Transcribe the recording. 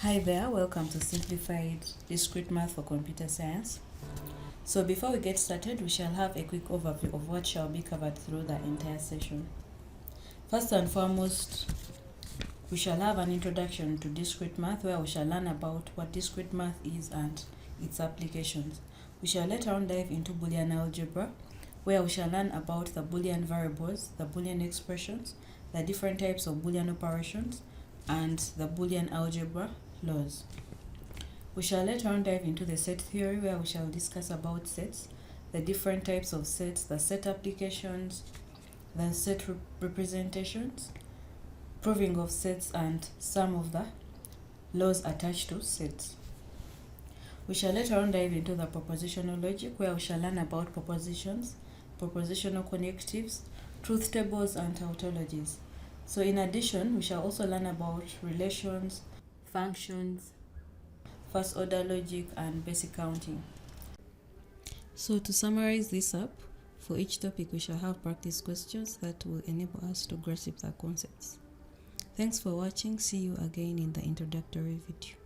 Hi there, welcome to Simplified Discrete Math for Computer Science. So before we get started, we shall have a quick overview of what shall be covered through the entire session. First and foremost, we shall have an introduction to discrete math where we shall learn about what discrete math is and its applications. We shall later on dive into boolean algebra where we shall learn about the boolean variables, the boolean expressions, the different types of boolean operations, and the boolean algebra laws. We shall later on dive into the set theory where we shall discuss about sets, the different types of sets, the set applications, the set representations, proving of sets, and some of the laws attached to sets. We shall later on dive into the propositional logic where we shall learn about propositions, propositional connectives, truth tables, and tautologies. So in addition, we shall also learn about relations, functions, first order logic, and basic counting. So to summarize this up, for each topic we shall have practice questions that will enable us to grasp the concepts. Thanks for watching. See you again in the introductory video.